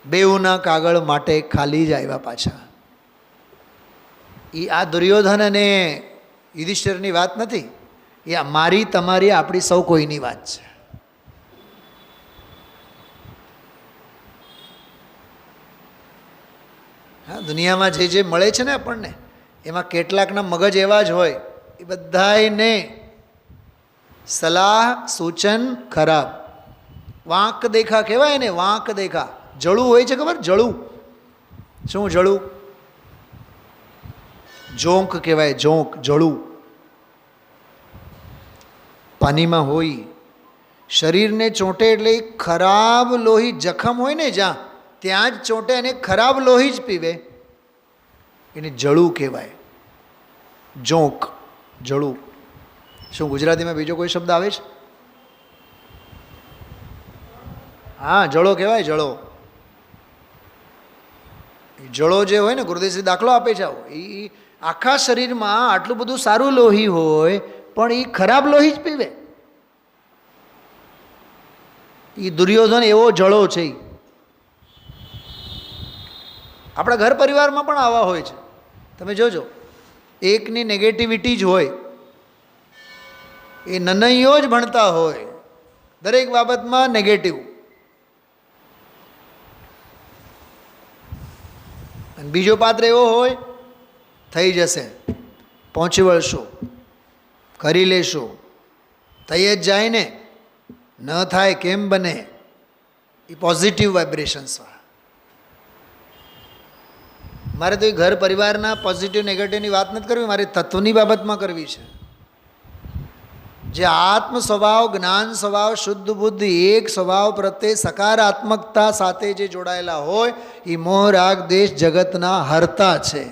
બેઉના કાગળ માટે ખાલી જ આવ્યા પાછા. એ આ દુર્યોધન અને યુધિષ્ઠિરની વાત નથી, એ મારી, તમારી, આપણી સૌ કોઈની વાત છે. હા, દુનિયામાં જે જે મળે છે ને આપણને, એમાં કેટલાકના મગજ એવા જ હોય, એ બધાને સલાહ સૂચન ખરાબ. વાંક દેખા કહેવાય ને, વાંક દેખા. જળું હોય છે, ખબર? જળું. શું જળું? જોંક કહેવાય, જોંક, જળું. પાણીમાં હોય, શરીરને ચોંટે એટલે ખરાબ લોહી, જખમ હોય ને જ્યાં, ત્યાં જ ચોંટે અને ખરાબ લોહી જ પીવે, એને જળું કહેવાય. જોંક, જળું. શું ગુજરાતીમાં બીજો કોઈ શબ્દ આવે છે? હા, જળો કહેવાય, જળો. જળો જે હોય ને, ગુરુદેવજી દાખલો આપે છે આવો, એ આખા શરીરમાં આટલું બધું સારું લોહી હોય પણ એ ખરાબ લોહી જ પીવે. એ દુર્યોધન એવો જળો છે. આપણા ઘર પરિવારમાં પણ આવા હોય છે, તમે જોજો. એકની નેગેટિવિટી જ હોય, એ નનૈયો જ ભણતા હોય, દરેક બાબતમાં નેગેટિવ. અને બીજો પાત્ર એવો હોય, થઈ જશે, પહોંચી વળશું, કરી લેશું, થઈ જ જાય ને, ન થાય કેમ બને, એ પોઝિટિવ વાઇબ્રેશન્સવાળા. મારે તો એ ઘર પરિવારના પોઝિટિવ નેગેટિવની વાત નથી કરવી, મારે તત્વની બાબતમાં કરવી છે. જે આત્મ સ્વભાવ, જ્ઞાન સ્વભાવ, શુદ્ધ બુદ્ધિ, એક સ્વભાવ પ્રત્યે સકારાત્મકતા સાથે જે જોડાયેલા હોય, એ મોહ રાગ દ્વેષ જગતના હરતા છે,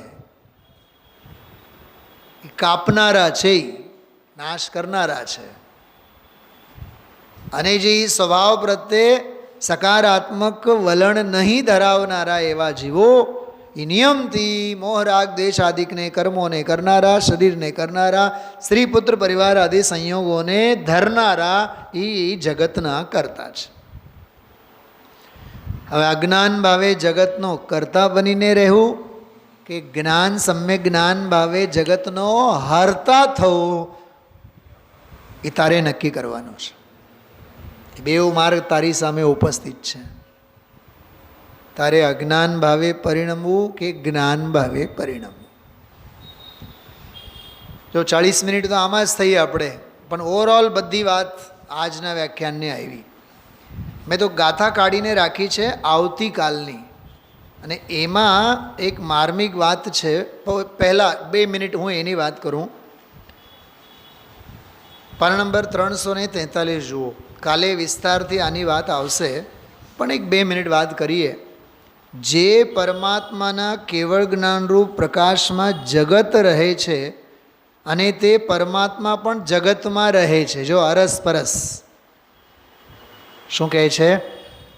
એ કાપનારા છે, નાશ કરનારા છે. અને જે સ્વભાવ પ્રત્યે સકારાત્મક વલણ નહીં ધરાવનારા એવા જીવો, એ નિયમથી મોહ રાગ દ્વેષ આદિકને કર્મોને કરનારા, શરીરને કરનારા, સ્ત્રી પુત્ર પરિવાર આદિ સંયોગોને ધરનારા, એ જગતના કરતા છે. હવે અજ્ઞાન ભાવે જગતનો કરતા બનીને રહેવું કે જ્ઞાન, સમ્યક જ્ઞાન ભાવે જગતનો હરતા થવું, એ તારે નક્કી કરવાનું છે. બેઉ માર્ગ તારી સામે ઉપસ્થિત છે. તારે અજ્ઞાન ભાવે પરિણમવું કે જ્ઞાન ભાવે પરિણમવું. જો 40 મિનિટ તો આમાં જ થઈ આપણે, પણ ઓવરઓલ બધી વાત આજના વ્યાખ્યાનની આવી. મેં તો ગાથા કાઢીને રાખી છે આવતીકાલની, અને એમાં એક માર્મિક વાત છે. પહેલાં 2 મિનિટ હું એની વાત કરું. પાના નંબર 343 જુઓ. કાલે વિસ્તારથી આની વાત આવશે, પણ એક 2 મિનિટ વાત કરીએ. જે પરમાત્માના કેવળ જ્ઞાનરૂપ પ્રકાશમાં જગત રહે છે, અને તે પરમાત્મા પણ જગતમાં રહે છે. જો અરસપરસ શું કહે છે?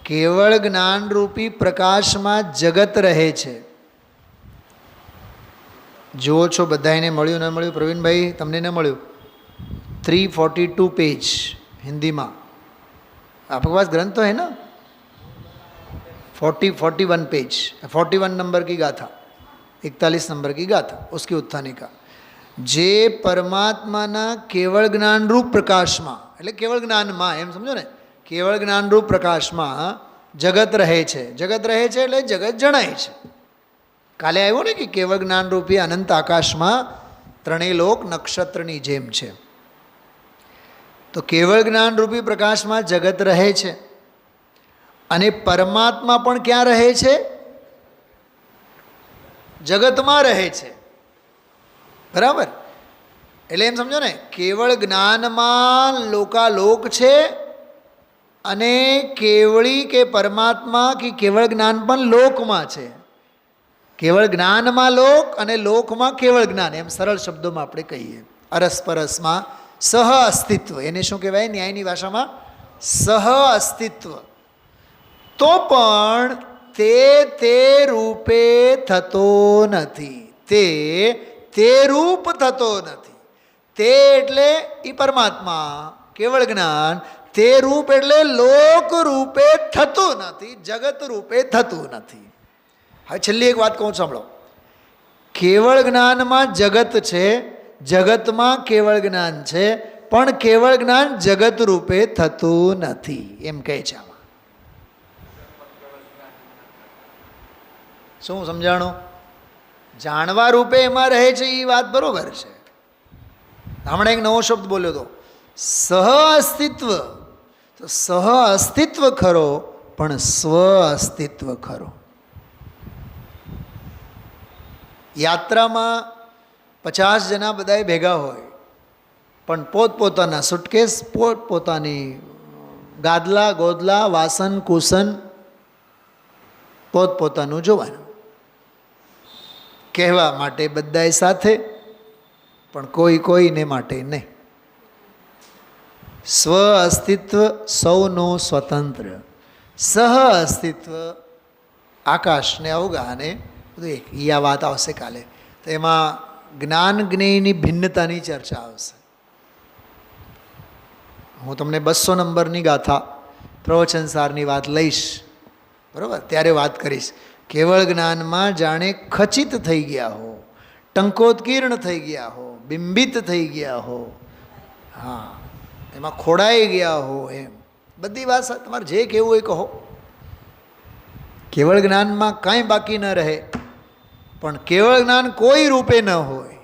કેવળ જ્ઞાનરૂપી પ્રકાશમાં જગત રહે છે, જુઓ છો બધાને મળ્યું ન મળ્યું? પ્રવીણભાઈ તમને ન મળ્યું? 342 पेज हिंदी में आपके पास ग्रंथ तो है ना? 41 पेज, 41 नंबर की गाथा, 41 नंबर की गाथा, उसकी उत्थानिका। जे परमात्मा केवल ज्ञान रूप प्रकाश में, એટલે કેવળ જ્ઞાનમાં, એમ સમજો ને, કેવળ જ્ઞાન રૂપ પ્રકાશમાં જગત રહે છે. જગત રહે છે એટલે જગત જણાય છે. કાલે આવ્યો ને કે કેવળ જ્ઞાન રૂપી અનંત આકાશમાં ત્રણેય લોક નક્ષત્રની જેમ છે. તો કેવળ જ્ઞાન રૂપી પ્રકાશમાં જગત રહે છે અને પરમાત્મા પણ ક્યાં રહે છે? જગતમાં રહે છે. બરાબર? એટલે એમ સમજો ને, કેવળ જ્ઞાનમાં લોકાલોક છે અને કેવળી કે પરમાત્મા કે કેવળ જ્ઞાન પણ લોકમાં છે. કેવળ જ્ઞાનમાં લોક અને લોકમાં કેવળ જ્ઞાન, એમ સરળ શબ્દોમાં આપણે કહીએ. અરસપરસમાં સહ અસ્તિત્વ, એને શું કહેવાય ન્યાયની ભાષામાં? સહ અસ્તિત્વ. તો પણ તે રૂપે થતો નથી. તે રૂપ થતો નથી. તે એટલે એ પરમાત્મા, કેવળ જ્ઞાન. તે રૂપ એટલે લોક રૂપે થતું નથી, જગત રૂપે થતું નથી. હવે છેલ્લી એક વાત કહું, સાંભળો. કેવળ જ્ઞાનમાં જગત છે, જગતમાં કેવળ જ્ઞાન છે, પણ કેવળ જ્ઞાન જગત રૂપે થતું નથી, એમ કહે છે. આમાં શું સમજાણું? જાણવા રૂપે એમાં રહે છે, એ વાત બરોબર છે. હમણાં એક નવો શબ્દ બોલ્યો હતો, સહ અસ્તિત્વ. તો સહ અસ્તિત્વ ખરો, પણ સ્વ અસ્તિત્વ ખરો. યાત્રામાં 50 જણા બધાએ ભેગા હોય, પણ પોતપોતાના સુટકેસ, પોતપોતાની ગાદલા ગોદલા, વાસન કુસન પોતપોતાનું જોવાનું. કહેવા માટે બધાએ સાથે, પણ કોઈને માટે નહીં. સ્વ અસ્તિત્વ સૌનું સ્વતંત્ર, સહ અસ્તિત્વ આકાશને અવગાહને બધું એક. આ વાત આવશે કાલે. તો એમાં જ્ઞાન જ્ઞેયની ભિન્નતાની ચર્ચા આવશે. હું તમને 200 નંબરની ગાથા પ્રવચનસારની વાત લઈશ, બરાબર? ત્યારે વાત કરીશ. કેવળ જ્ઞાનમાં જાણે ખચિત થઈ ગયા હો, ટંકોત્કીર્ણ થઈ ગયા હો, બિંબિત થઈ ગયા હો, હા, એમાં ખોડાઈ ગયા હો, એમ બધી વાત તમારે જે કહેવું હોય કહો. કેવળ જ્ઞાનમાં કાંઈ બાકી ન રહે, પણ કેવળ જ્ઞાન કોઈ રૂપે ન હોય.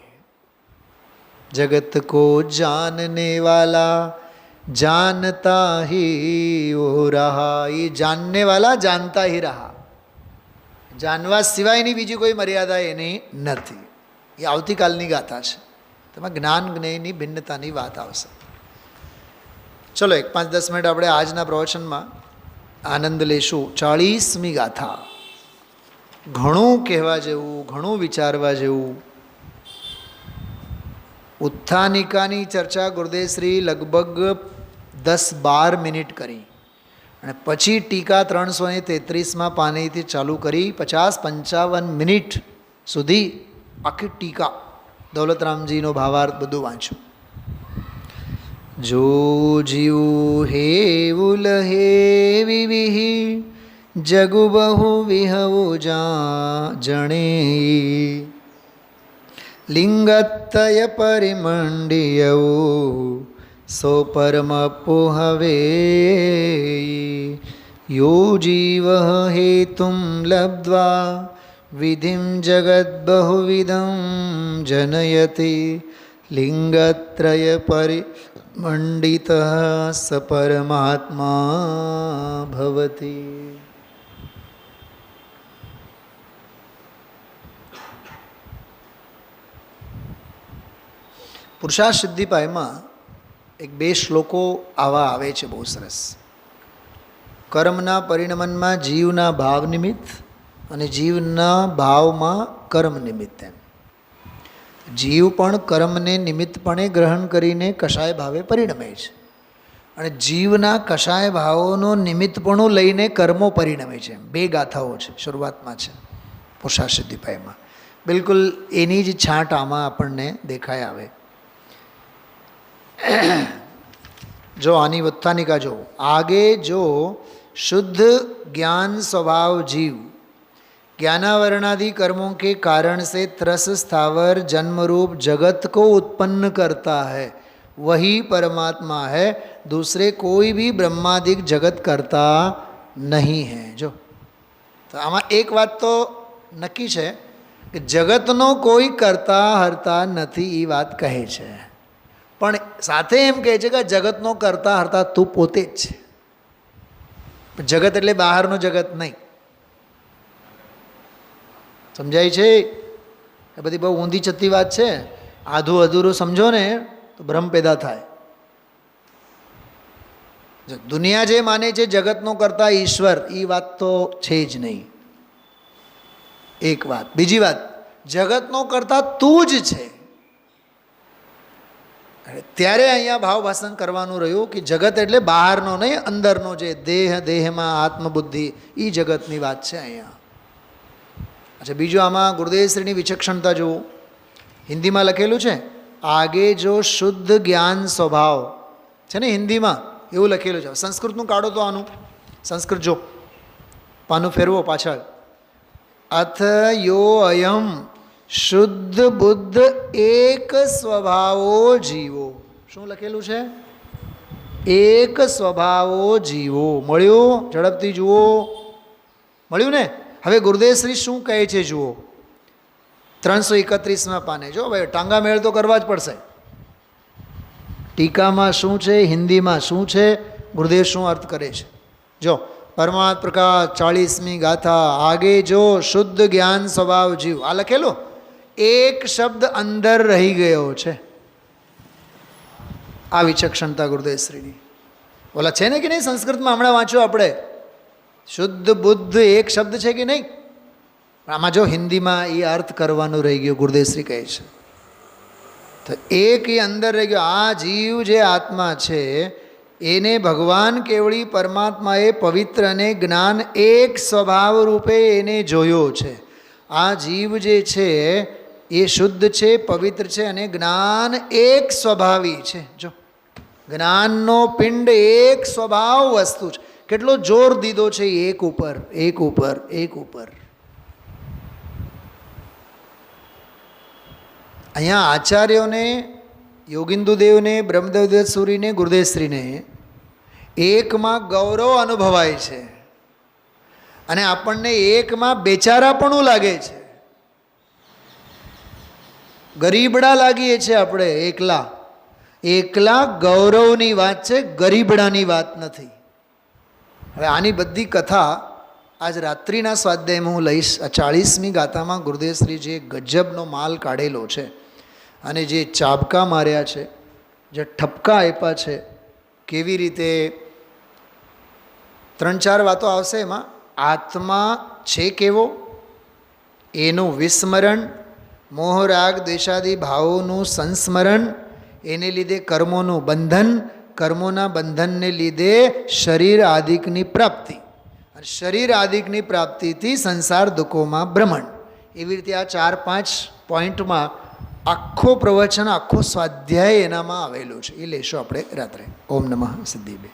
જગત કો જાનને વાલા जानता ही वो रहा. ये जानने वाला जानता ही रहा. જાણવા સિવાયની બીજી કોઈ મર્યાદા એની નથી. એ આવતીકાલની ગાથા છે. તેમાં જ્ઞાન જ્ઞેયની ભિન્નતાની વાત આવશે. ચલો 5-10 મિનિટ આપણે આજના પ્રવચનમાં આનંદ લેશું. 40મી ગાથા. ઘણું કહેવા જેવું, ઘણું વિચારવા જેવું. ઉત્થાનિકાની ચર્ચા ગુરુદેવશ્રી લગભગ 10-12 મિનિટ કરી અને પછી ટીકા 333માં પાનેથી ચાલુ કરી 50-55 મિનિટ સુધી આખી ટીકા દૌલતરામજીનો ભાવાર્થ બધું વાંચ્યું. જો જીવ હેવું લહેવી વિહી જગુ બહુ વિહવો જણે લિંગત્તય પરિમંડિયવો સો પરમ પોહવે યો જીવ હેતુમ લબ્ધ્વા વિધિમ જગત બહુવિધમ જનયતિ લિંગત્રય પરિમંડિત સ પરમાત્મા ભવતિ. પુરુષાર્થ સિદ્ધિપાયમાં 2 શ્લોકો આવા આવે છે, બહુ સરસ. કર્મના પરિણમનમાં જીવના ભાવ નિમિત્ત અને જીવના ભાવમાં કર્મ નિમિત્ત. એમ જીવ પણ કર્મને નિમિત્તપણે ગ્રહણ કરીને કશાય ભાવે પરિણમે છે અને જીવના કશાય ભાવોનો નિમિત્તપણું લઈને કર્મો પરિણમે છે. 2 ગાથાઓ છે, શરૂઆતમાં છે પુરુષાર્થ સિદ્ધિપાયમાં. બિલકુલ એની જ છાંટ આમાં આપણને દેખાય આવે. જો આની વત્થાનિકા જો આગે જો शुद्ध ज्ञान स्वभाव जीव ज्ञानावरणादि कर्मों के कारण से त्रस स्थावर जन्म रूप जगत को उत्पन्न करता है, वही परमात्मा है, दूसरे कोई भी ब्रह्मादिक जगत करता नहीं है. जो तो आमा एक बात तो नक्की है कि जगतनो कोई करता हरता नहीं, ये बात कहे छे. पण साथे एम कहे छे कि जगतनो करता हरता तू पोते ज छे. जगत એટલે બહારનો જગત નહીં. સમજાય છે? એ બધી બહુ ઊંધી ચત્તી વાત છે. આધું અધૂરું સમજો ને તો ભ્રમ પેદા થાય. દુનિયા જે માને છે જગતનો કરતા ઈશ્વર, એ વાત તો છે જ નહીં. એક વાત. બીજી વાત, જગતનો કરતા તું જ છે. ત્યારે અહીંયા ભાવ ભાષણ કરવાનું રહ્યું કે જગત એટલે બહારનો નહીં, અંદરનો જે દેહ, દેહમાં આત્મબુદ્ધિ, એ જગતની વાત છે અહીંયા. અચ્છા, બીજું આમાં ગુરુદેવશ્રીની વિચક્ષણતા જુઓ. હિન્દીમાં લખેલું છે આગે જો શુદ્ધ જ્ઞાન સ્વભાવ છે ને, હિન્દીમાં એવું લખેલું છે. સંસ્કૃતનું કાઢો તો આનું સંસ્કૃત જો, પાનું ફેરવો પાછળ. અથ યો અયમ શુદ્ધ બુદ્ધ એક સ્વભાવો જીવો. શું લખેલું છે? એક સ્વભાવો જીવો. મળ્યું? ઝડપથી જુઓ. મળ્યું ને? હવે ગુરુદેવશ્રી શું કહે છે જુઓ. 331માં પાને. જો ભાઈ, ટાંગા મેળ તો કરવા જ પડશે. ટીકામાં શું છે, હિન્દીમાં શું છે, ગુરુદેવ શું અર્થ કરે છે. જો, પરમાત્મ પ્રકાશ 40મી ગાથા. આગે જો શુદ્ધ જ્ઞાન સ્વભાવ જીવ. આ લખેલું એક શબ્દ અંદર રહી ગયો છે. આ વિચક્ષણતા ગુરુદેવશ્રીની. ઓલા છે ને કે નહીં સંસ્કૃતમાં, હમણાં વાંચ્યો આપણે, શુદ્ધ બુદ્ધ એક શબ્દ છે કે નહીં. આમાં જો હિન્દીમાં એ અર્થ કરવાનું રહી ગયું. ગુરુદેવશ્રી કહે છે તો એક એ અંદર રહી ગયો. આ જીવ જે આત્મા છે એને ભગવાન કેવળી પરમાત્માએ પવિત્ર અને જ્ઞાન એક સ્વભાવ રૂપે એને જોયો છે. આ જીવ જે છે એ શુદ્ધ છે, પવિત્ર છે અને જ્ઞાન એક સ્વભાવી છે. જો, જ્ઞાનનો પિંડ એક સ્વભાવ વસ્તુ છે. કેટલો જોર દીધો છે એક ઉપર, એક ઉપર, એક ઉપર. અહીંયા આચાર્યોને, યોગિંદુદેવને, બ્રહ્મદેવ સૂરીને, ગુરુદેવશ્રીને એકમાં ગૌરવ અનુભવાય છે અને આપણને એકમાં બેચારાપણું લાગે છે. ગરીબડા લાગીએ છીએ આપણે એકલા. એકલા ગૌરવની વાત છે, ગરીબડાની વાત નથી. હવે આની બધી કથા આજ રાત્રિના સ્વાધ્યાયમાં હું લઈશ. આ 40મી ગાથામાં ગુરુદેવશ્રી જે ગજબનો માલ કાઢેલો છે અને જે ચાબકા માર્યા છે, જે ઠપકા આપ્યા છે, કેવી રીતે 3-4 વાતો આવશે એમાં. આત્મા છે કેવો, એનું વિસ્મરણ, મોહરાગ દ્વેષાદિ ભાવોનું સંસ્મરણ, એને લીધે કર્મોનું બંધન, કર્મોના બંધનને લીધે શરીર આદિકની પ્રાપ્તિ, અને શરીર આદિકની પ્રાપ્તિથી સંસાર દુઃખોમાં ભ્રમણ. એવી રીતે આ 4-5 પોઈન્ટમાં આખો પ્રવચન, આખો સ્વાધ્યાય એનામાં આવેલું છે. એ લેશો આપણે રાત્રે. ઓમ નમઃ સિદ્ધિભે.